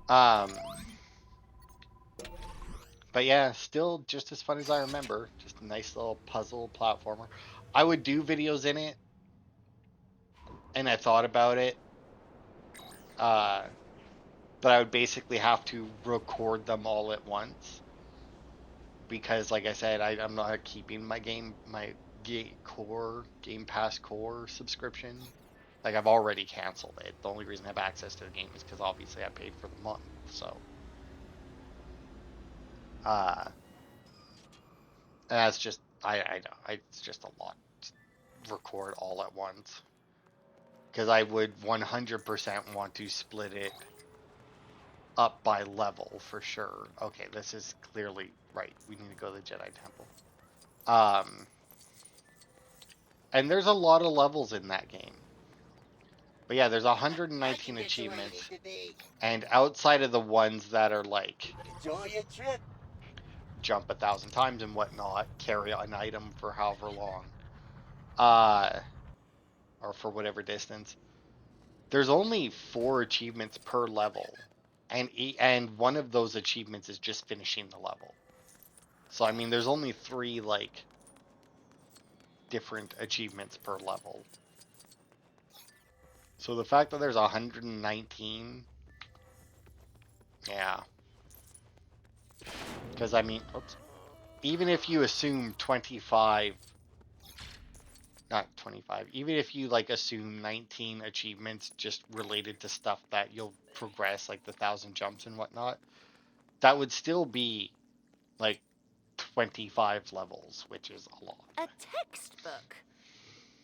But yeah, still just as fun as I remember. Just a nice little puzzle platformer. I would do videos in it, and I thought about it. But I would basically have to record them all at once. Because, like I said, I'm not keeping my Game Pass Core subscription. Like, I've already canceled it. The only reason I have access to the game is because obviously I paid for the month, so. And that's just, I know, it's just a lot to record all at once. Because I would 100% want to split it up by level for sure. Okay, this is clearly right. We need to go to the Jedi Temple. And there's a lot of levels in that game. But yeah, there's 119 achievements. And outside of the ones that are like jump 1,000 times and whatnot, carry an item for however long, or for whatever distance, there's only 4 achievements per level. And one of those achievements is just finishing the level. So I mean, there's only 3 like different achievements per level. So the fact that there's 119, yeah. Because I mean, oops, even if you assume 25, not 25, even if you like assume 19 achievements just related to stuff that you'll progress, like the 1,000 jumps and whatnot, that would still be like 25 levels, which is a lot. A textbook?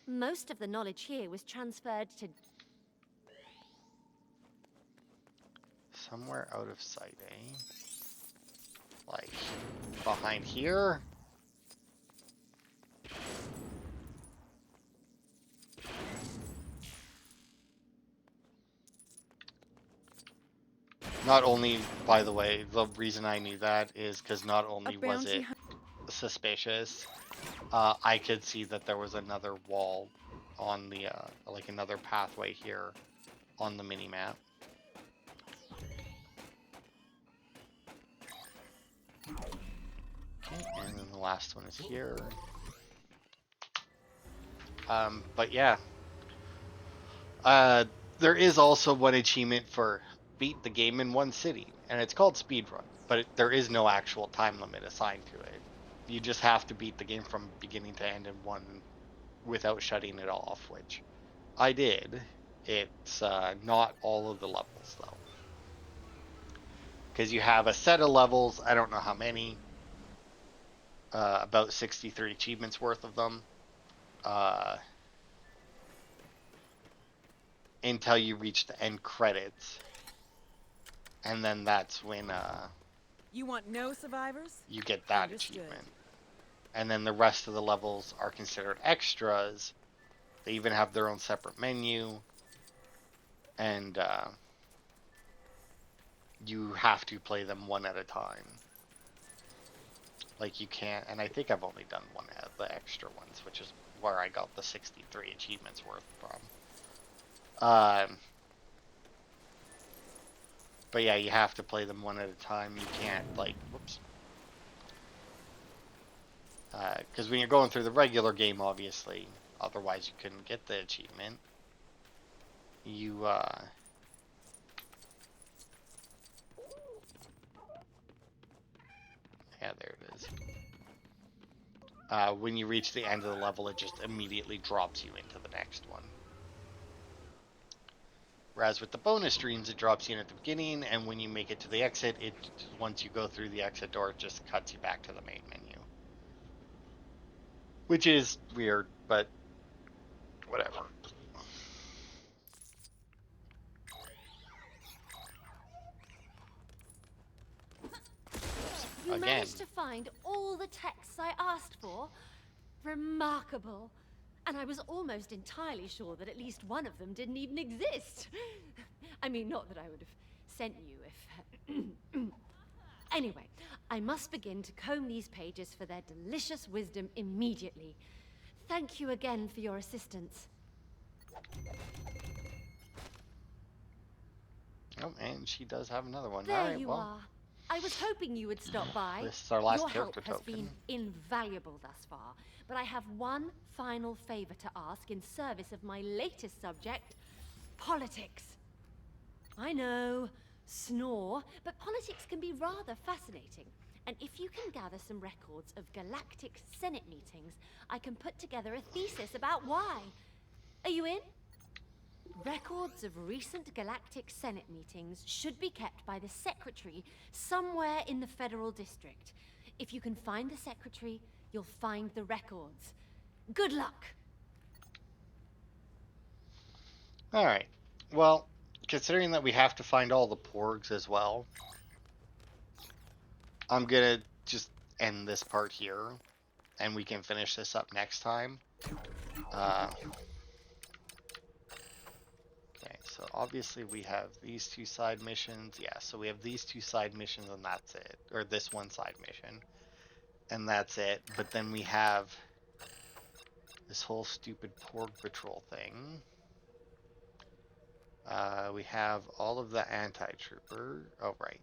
Most of the knowledge here was transferred to... Somewhere out of sight, eh? Like, behind here? Not only, by the way, the reason I knew that is because not only was it suspicious, I could see that there was another wall on the, like another pathway here on the mini-map. Okay, and then the last one is here. But yeah. There is also one achievement for beat the game in one city, and it's called speedrun, but there is no actual time limit assigned to it. You just have to beat the game from beginning to end in one without shutting it off, which I did. It's not all of the levels, though. Because you have a set of levels, I don't know how many, about 63 achievements worth of them, until you reach the end credits. And then that's when you want no survivors? You get that Understood. achievement. And then the rest of the levels are considered extras. They even have their own separate menu. And you have to play them one at a time. Like you can't, and I think I've only done one of the extra ones, which is where I got the 63 achievements worth from. But yeah, you have to play them one at a time. You can't, like, whoops. Because when you're going through the regular game, obviously, otherwise you couldn't get the achievement. You, yeah, there it is. When you reach the end of the level, it just immediately drops you into the next one. Whereas with the bonus streams, it drops you in at the beginning, and when you make it to the exit, once you go through the exit door, it just cuts you back to the main menu. Which is weird, but whatever. You Again. managed to find all the texts I asked for? Remarkable. And I was almost entirely sure that at least one of them didn't even exist. I mean, not that I would have sent you if... Anyway, I must begin to comb these pages for their delicious wisdom immediately. Thank you again for your assistance. Oh, and she does have another one. There All right, you well, are. I was hoping you would stop by. this is our last Your help character has token. been invaluable thus far, but I have one final favor to ask in service of my latest subject, politics. I know, snore, but politics can be rather fascinating. And if you can gather some records of galactic Senate meetings, I can put together a thesis about why. Are you in? Records of recent galactic Senate meetings should be kept by the Secretary somewhere in the Federal District. If you can find the Secretary, you'll find the records. Good luck! Alright. Well, considering that we have to find all the porgs as well, I'm gonna just end this part here, and we can finish this up next time. Okay, so obviously we have these two side missions. Yeah, so we have these two side missions and that's it. Or this one side mission. And that's it. But then we have this whole stupid porg patrol thing. We have all of the anti-trooper. Oh, right.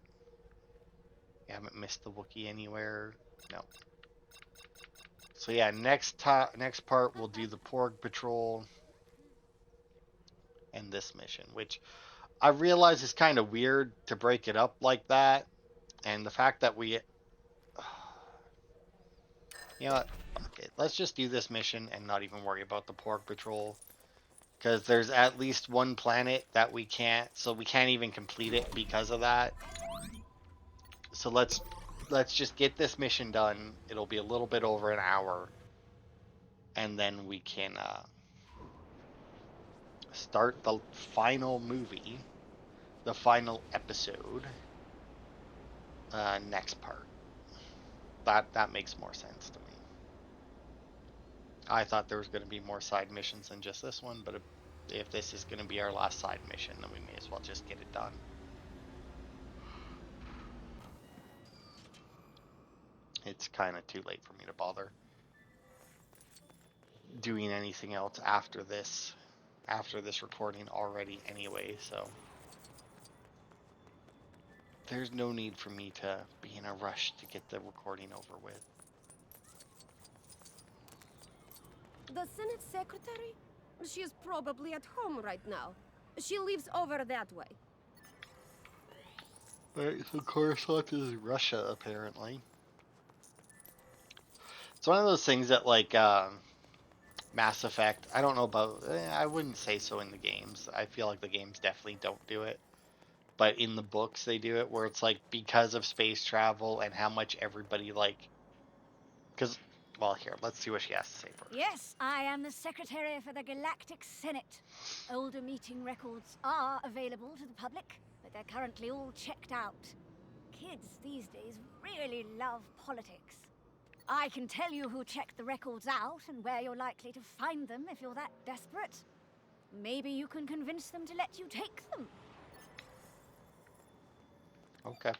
We haven't missed the Wookiee anywhere. No. So yeah, next part we'll do the porg patrol and this mission, which I realize is kind of weird to break it up like that. And the fact that we... You know what? Fuck it. Let's just do this mission and not even worry about the porg patrol. Because there's at least one planet that we can't, so we can't even complete it because of that. So let's just get this mission done. It'll be a little bit over an hour. And then we can start the final movie, the final episode, next part. That makes more sense to me. I thought there was going to be more side missions than just this one, but if this is going to be our last side mission, then we may as well just get it done. It's kind of too late for me to bother doing anything else after this recording already anyway, so there's no need for me to be in a rush to get the recording over with. The Senate Secretary? She is probably at home right now. She lives over that way. Right, so Coruscant is Russia, apparently. It's one of those things that, like, Mass Effect, I don't know about, I wouldn't say so in the games. I feel like the games definitely don't do it. But in the books, they do it, where it's, like, because of space travel and how much everybody, like, because, well, here, let's see what she has to say first. Yes, I am the Secretary for the Galactic Senate. Older meeting records are available to the public, but they're currently all checked out. Kids these days really love politics. I can tell you who checked the records out and where you're likely to find them if you're that desperate. Maybe you can convince them to let you take them. Okay.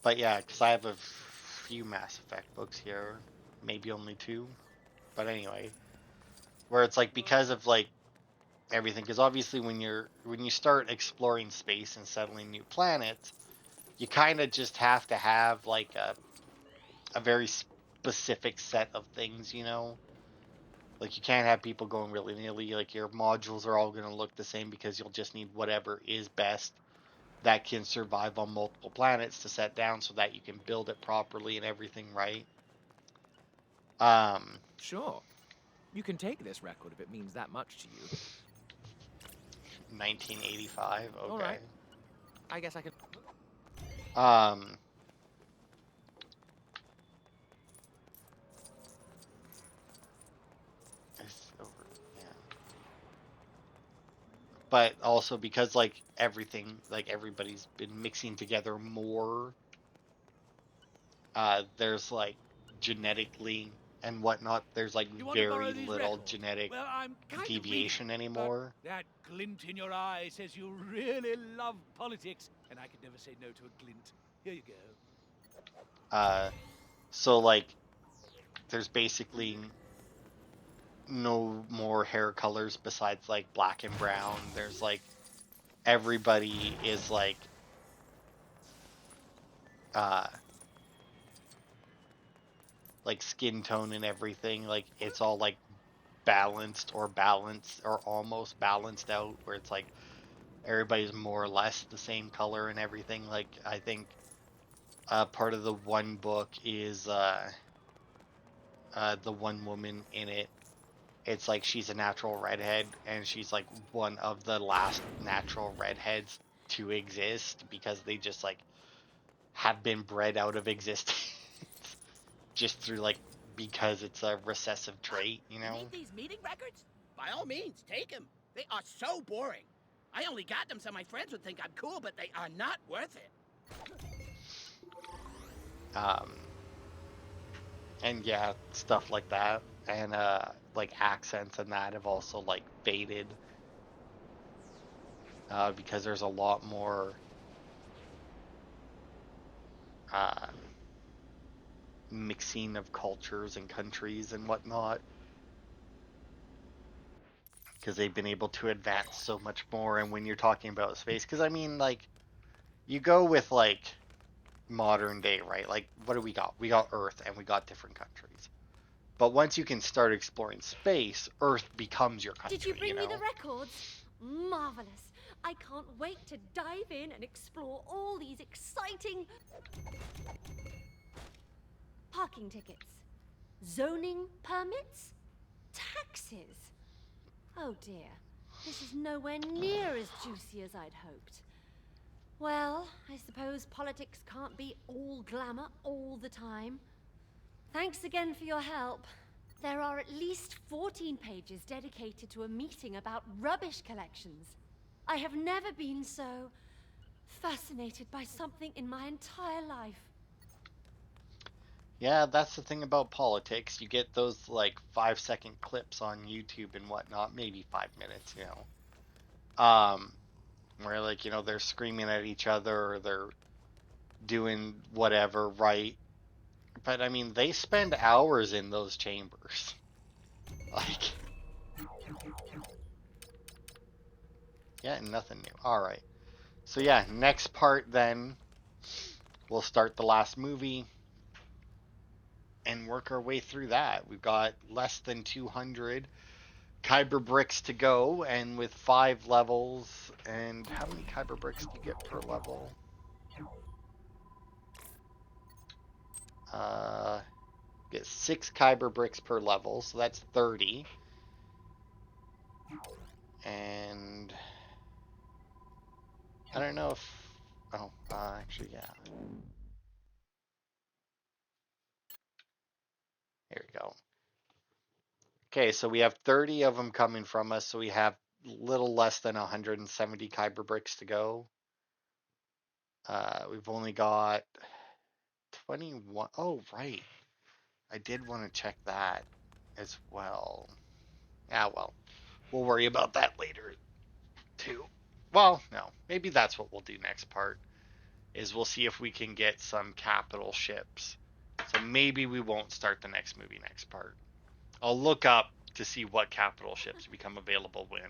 But yeah, because I have a few Mass Effect books here, maybe only 2, but anyway, where it's like because of like everything, because obviously when you start exploring space and settling new planets, you kind of just have to have like a very specific set of things, you know. Like, you can't have people going willy-nilly. Like, your modules are all going to look the same because you'll just need whatever is best that can survive on multiple planets to set down so that you can build it properly and everything, right? Sure. You can take this record if it means that much to you. 1985, okay. All right. I guess I can... But also because, like, everything, like, everybody's been mixing together more, there's, like, genetically and whatnot, there's, like, very little genetic deviation anymore. That glint in your eye says you really love politics, and I could never say no to a glint. Here you go. So, like, there's basically no more hair colors besides like black and brown. There's like everybody is like skin tone and everything, like it's all like balanced or almost balanced out, where it's like everybody's more or less the same color and everything. Like, I think part of the one book is the one woman in it, it's like she's a natural redhead, and she's like one of the last natural redheads to exist because they just like have been bred out of existence just through like, because it's a recessive trait, you know? Need these meeting records? By all means, take them. They are so boring. I only got them so my friends would think I'm cool, but they are not worth it. And yeah, stuff like that. And like accents and that have also like faded because there's a lot more mixing of cultures and countries and whatnot, because they've been able to advance so much more. And when you're talking about space, because I mean, like, you go with like modern day, right? Like, what do we got? We got Earth and we got different countries. But once you can start exploring space, Earth becomes your country. Did you bring me the records? Marvelous. I can't wait to dive in and explore all these exciting parking tickets, zoning permits, taxes. Oh dear, this is nowhere near as juicy as I'd hoped. Well, I suppose politics can't be all glamour all the time. Thanks again for your help. There are at least 14 pages dedicated to a meeting about rubbish collections. I have never been so fascinated by something in my entire life. Yeah, that's the thing about politics. You get those like 5-second clips on YouTube and whatnot, maybe 5 minutes, where like, they're screaming at each other or they're doing whatever, right? But I mean, they spend hours in those chambers. Like, yeah, nothing new. All right. So yeah, next part then we'll start the last movie and work our way through that. We've got less than 200 Kyber bricks to go, and with 5 levels, and how many Kyber bricks do you get per level? Get 6 Kyber bricks per level, so that's 30. And I don't know if, actually, yeah. Here we go. Okay, so we have 30 of them coming from us, so we have little less than 170 Kyber bricks to go. We've only got 21. Oh, right. I did want to check that as well. Ah, well, we'll worry about that later, too. Well, no, maybe that's what we'll do next part, is we'll see if we can get some capital ships. So maybe we won't start the next movie next part. I'll look up to see what capital ships become available when.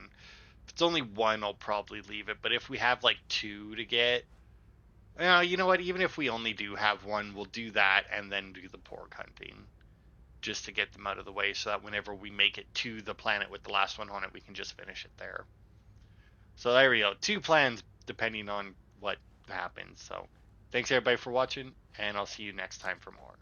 If it's only one, I'll probably leave it. But if we have like 2 to get, you know what? Even if we only do have 1, we'll do that and then do the pork hunting, just to get them out of the way, so that whenever we make it to the planet with the last one on it, we can just finish it there. So there we go. 2 plans depending on what happens. So thanks everybody for watching, and I'll see you next time for more.